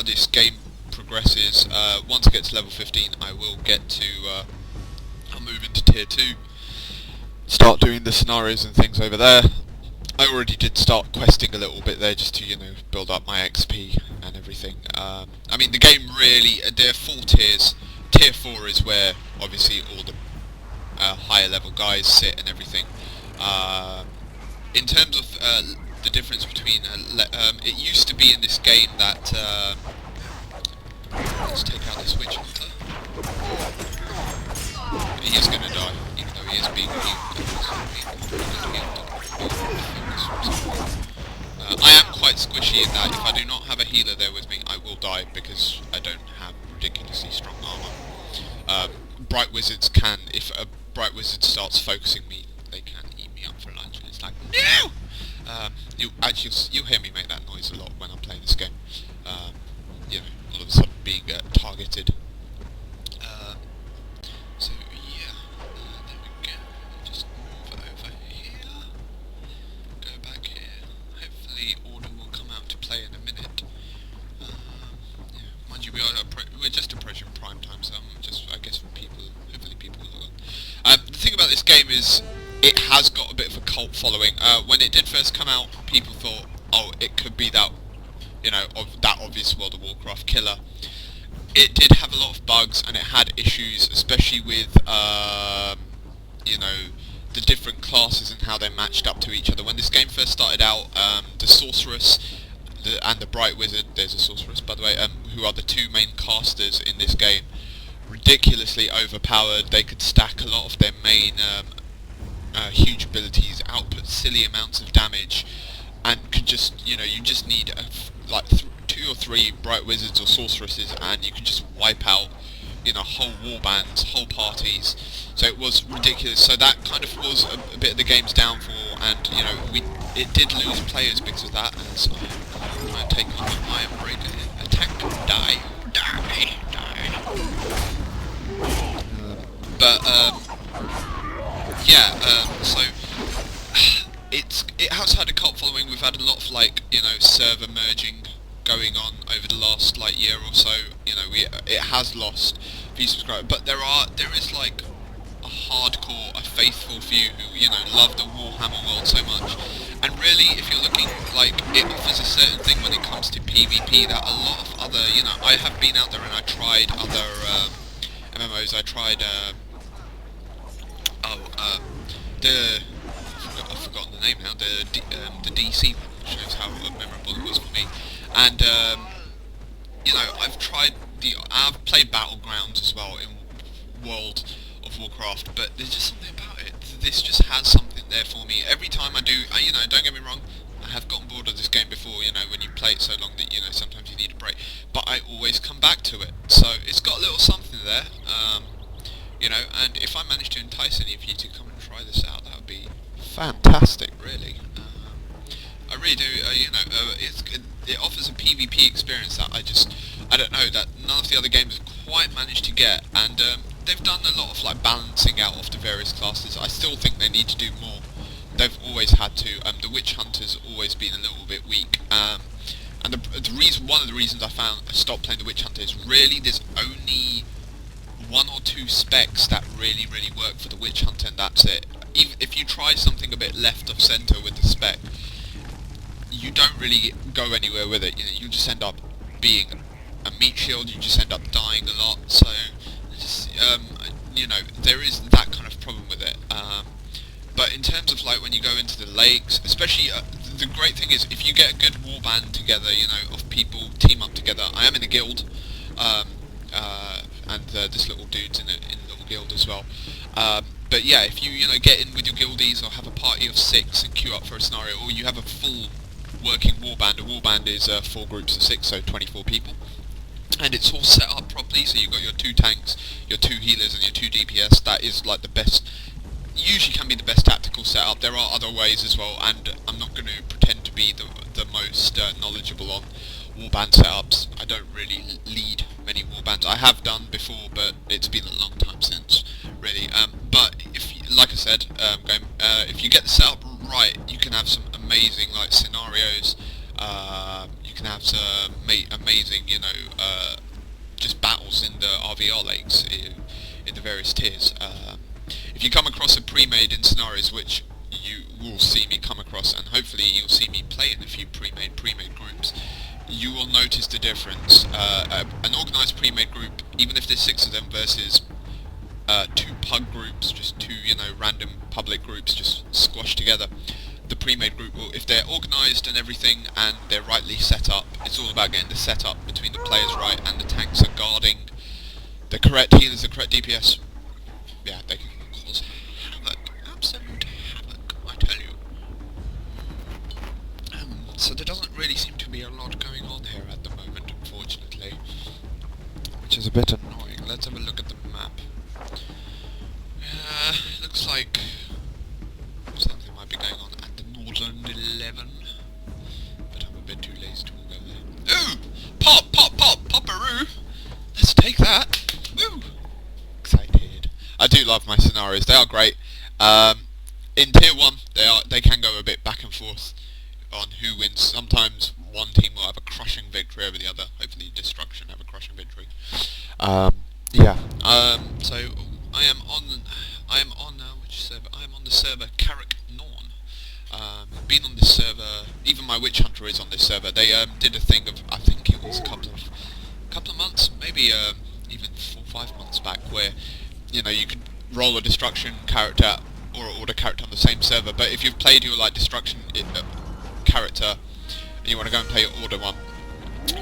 this game progresses, once I get to level 15, I will get to, I'll move into tier 2, start doing the scenarios and things over there. I already did start questing a little bit there just to, build up my XP and everything. I mean, the game really, there are 4 tiers. Tier 4 is where, obviously, all the higher level guys sit and everything. In terms of the difference between, it used to be in this game that, let's take out this witch hunter. He is going to die, even though he is being healed. I am quite squishy in that if I do not have a healer there with me, I will die because I don't have ridiculously strong armor. Bright wizards can, if a bright wizard starts focusing me, they can eat me up for lunch, and it's like, no! You'll hear me make that noise a lot when I'm playing this game. All of a sudden being targeted. So yeah, there we go. Just move over here. Go back here. Hopefully order will come out to play in a minute. Yeah, mind you, we're just approaching prime time, so I guess for people, hopefully people will. The thing about this game is it has got a bit of a cult following. When it did first come out, people thought, oh, it could be that, of that obvious World of Warcraft killer. It did have a lot of bugs, and it had issues, especially with, the different classes and how they matched up to each other. When this game first started out, the Sorceress and the Bright Wizard, there's a Sorceress by the way, who are the 2 main casters in this game, ridiculously overpowered. They could stack a lot of their main huge abilities, output silly amounts of damage, and could just, you just need like 2 or 3 Bright Wizards or Sorceresses, and you can just wipe out, whole warbands, whole parties. So it was ridiculous. So that kind of was a bit of the game's downfall, and it did lose players because of that. And so I'm going to take on the Iron Breaker, attack, die. So it has had a cult following. We've had a lot of server merging going on over the last year or so. It has lost a few subscribers, but there is a hardcore, a faithful few who love the Warhammer world so much. And really, if you're looking, it offers a certain thing when it comes to PvP that a lot of other, I have been out there and I tried other MMOs. I tried I've forgotten the name now. The DC one shows how memorable it was for me. And I've played Battlegrounds as well in World of Warcraft, but there's just something about it. This just has something there for me. Every time I do, don't get me wrong, I have gotten bored of this game before, when you play it so long that, sometimes you need a break. But I always come back to it. So it's got a little something there, and if I manage to entice any of you to come and try this out, that would be fantastic, really. I really do, it offers a PvP experience that I don't know, that none of the other games have quite managed to get, and they've done a lot of balancing out of the various classes. I still think they need to do more. They've always had to. The Witch Hunter's always been a little bit weak, and one of the reasons I stopped playing the Witch Hunter is really there's only 1 or 2 specs that really work for the Witch Hunter, and that's it. Even if you try something a bit left of centre with the spec, you don't really go anywhere with it. You just end up being a meat shield. You just end up dying a lot. So, there is that kind of problem with it. But in terms of when you go into the lakes, especially the great thing is if you get a good warband together, of people team up together. I am in a guild, and this little dude's in a little guild as well. But yeah, if you get in with your guildies or have a party of 6 and queue up for a scenario, or you have a full working warband. A warband is 4 groups of 6, so 24 people. And it's all set up properly, so you've got your 2 tanks, your 2 healers and your 2 DPS. That is the best, usually can be the best tactical setup. There are other ways as well, and I'm not going to pretend to be the most knowledgeable on warband setups. I don't really lead many warbands. I have done before, but it's been a long time since, really. But like I said, if you get the setup right, you can have some amazing scenarios. You can have some amazing, you know, just battles in the RVR lakes in the various tiers. If you come across a pre-made in scenarios, which you will see me come across, and hopefully you'll see me play in a few pre-made groups, you will notice the difference. An organised pre-made group, even if there's 6 of them versus 2 pug groups, just 2, you know, random public groups just squashed together. The pre-made group will, if they're organised and everything, and they're rightly set up, it's all about getting the setup between the players right, and the tanks are guarding the correct healers, the correct DPS. Yeah, they can cause havoc, absolute havoc, I tell you. So there doesn't really seem to be a lot going on here at the moment, unfortunately, which is a bit annoying. Let's have a look at the map. Looks like something might be going on at the Northern 11, but I'm a bit too lazy to go there. Ooh! Pop-a-roo! Let's take that! Woo! Excited. I do love my scenarios, they are great. In tier 1, they can go a bit back and forth on who wins. Sometimes one team will have a crushing victory over the other. Hopefully Destruction have a crushing victory. Yeah. So I am on which server? I am on the server Carrick Norn. Been on this server. Even my Witch Hunter is on this server. They did a thing of, I think it was a couple of months, maybe even 4 or 5 months back, where, you know, you could roll a Destruction character or an Order character on the same server. But if you've played your like Destruction character and you want to go and play your Order one,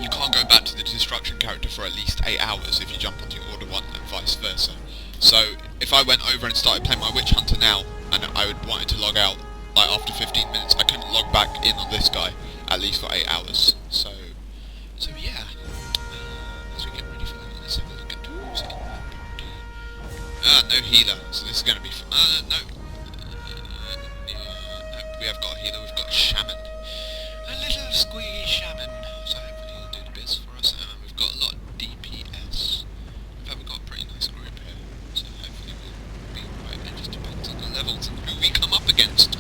you can't go back to the Destruction character for at least 8 hours if you jump onto your Order 1 and vice versa. So if I went over and started playing my Witch Hunter now, and I would wanted to log out like after 15 minutes, I couldn't log back in on this guy at least for 8 hours. So yeah. As we get ready for that, let's have a look at who's in the party. No healer, so this is going to be no. We have got a healer. We've got a shaman. A little squeaky shaman. So hopefully he'll do the best for us. We've got a lot of DPS. In fact, we've got a pretty nice group here. So hopefully we'll be right. It just depends on the levels and who we come up against.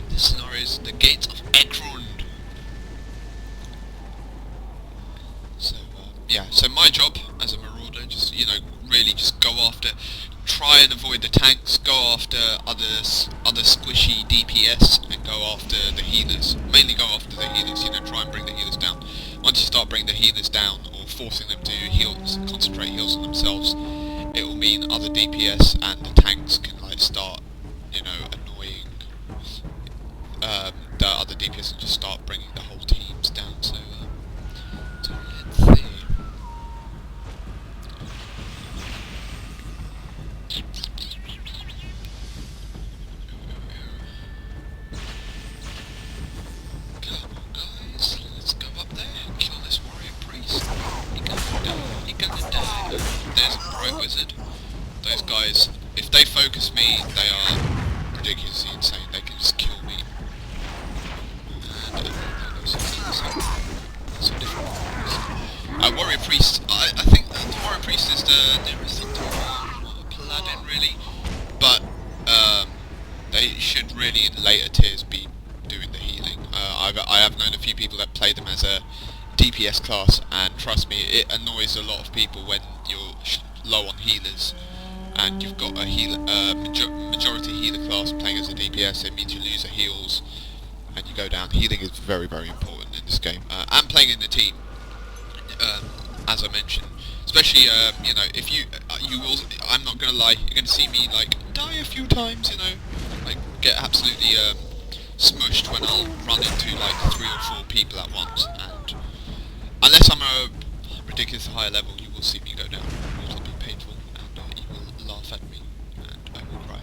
This scenario is the Gates of Ekrund. So, yeah. So my job as a Marauder, just, you know, really just go after, try and avoid the tanks, go after other squishy DPS, and go after the healers. Mainly go after the healers, you know, try and bring the healers down. Once you start bringing the healers down, or forcing them to concentrate heals on themselves, it will mean other DPS and the tanks can like start, you know, annoying the other DPS and just start bringing the whole teams down. So let's see. Those guys, if they focus me, they are ridiculously insane. They can just kill me. And some different warrior priest. I think the warrior priest is the nearest thing to a paladin, really. But they should really, in later tiers, be doing the healing. I have known a few people that play them as a DPS class, and trust me, it annoys a lot of people when you're low on healers and you've got a healer, majority healer class playing as a DPS. It means you lose the heals and you go down. Healing is very, very important in this game, and playing in the team, as I mentioned, especially you know, if you will, I'm not gonna lie, you're gonna see me like die a few times, you know, like get absolutely smushed when I'll run into like 3 or 4 people at once, and unless I'm a ridiculous higher level, you will see me go down. It will be painful, and you will laugh at me, and I will cry.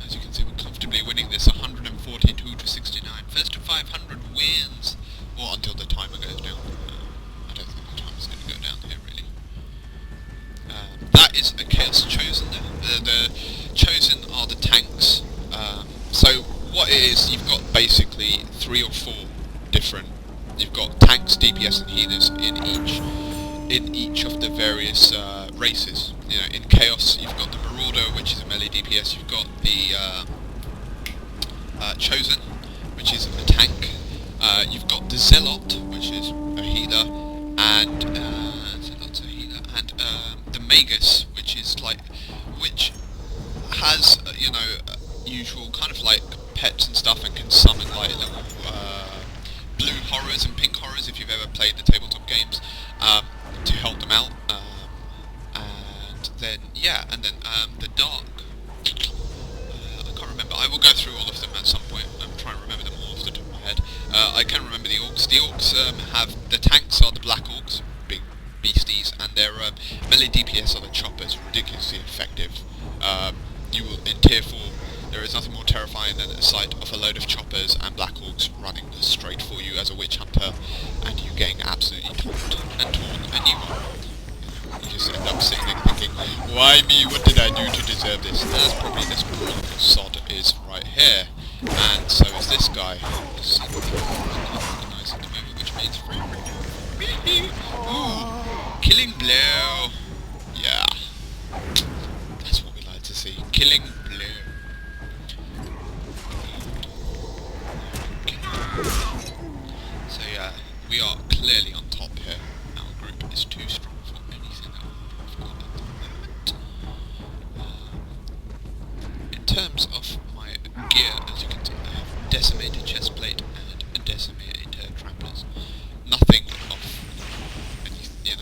As you can see, we're comfortably winning this 142 to 69. First to 500 wins, or until the timer goes down. I don't think the timer's going to go down here, really. That is a Chaos Chosen there. The Chosen are the tanks. So what it is, you've got basically 3 or 4 different. You've got tanks, DPS, and healers in each of the various races. You know, in Chaos, you've got the Marauder, which is a melee DPS. You've got the Chosen, which which is a tank. You've got the Zealot, which is a healer, and Zealot's a healer, and the Magus, which has usual kind of like pets and stuff, and can summon like little blue horrors and pink horrors if you've ever played the tabletop games, to help them out. And then the Dark. I can't remember. I will go through all of them at some point. I'm trying to remember them all off the top of my head. I can remember the Orcs. The Orcs have the tanks are the Black Orcs, big beasties, and their melee DPS are the Choppers, ridiculously effective. You will in tier 4. There is nothing more terrifying than the sight of a load of choppers and Black Orcs running straight for you as a witch hunter, and you getting absolutely torn, and you just end up sitting there thinking, why me? What did I do to deserve this? And that's probably this poor little sod is right here, and so is this guy. Nice at the moment, which means ooh, killing blow. Yeah, that's what we like to see. Killing blow. So yeah, we are clearly on top here. Our group is too strong for anything I've got at the moment. In terms of my gear, as you can see, I have decimated chestplate and decimated tramplers. Nothing of any,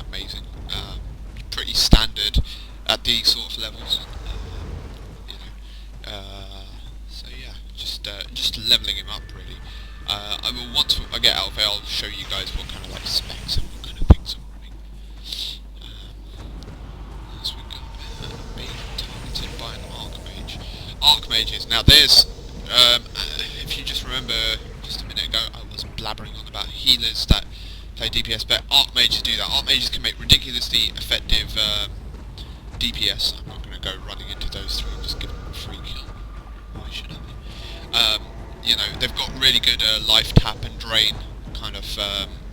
amazing. Pretty standard at these sort of levels. So yeah, just leveling him up really. I will, once I get out of here, I'll show you guys what kind of like specs and what kind of things I'm running. As we go, being targeted by an Archmage. Archmages. Now there's, if you just remember just a minute ago, I was blabbering on about healers that play DPS, but Archmages do that. Archmages can make ridiculously effective DPS. I'm not going to go running into those three and just give them a free kill. Why should I? They've got really good life tap and drain kind of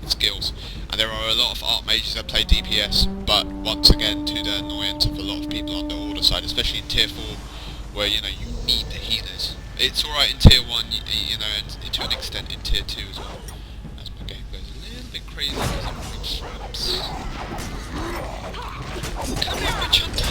skills, and there are a lot of Archmages that play DPS, but once again to the annoyance of a lot of people on the order side, especially in tier 4, where you need the healers. It's alright in tier 1, and to an extent in tier 2 as well, as my game goes a little bit crazy because I'm running traps. Come here, witch hunter!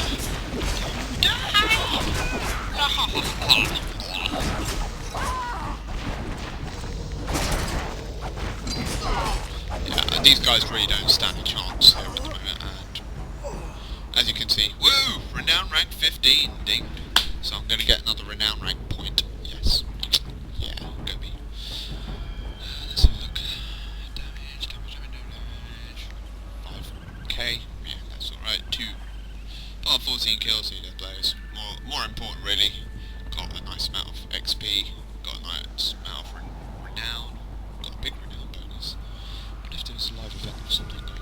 Yeah, these guys really don't stand a chance here at the moment, and as you can see, woo! Renown rank 15, ding! So I'm going to get another renown rank point, yes. Yeah, go me. Let's have a look. Damage. 5k, yeah, that's alright. 14 kills, he does players. More important really, got a nice amount of XP, got a nice amount of renown, got a big renown bonus. But if there was a live event or something going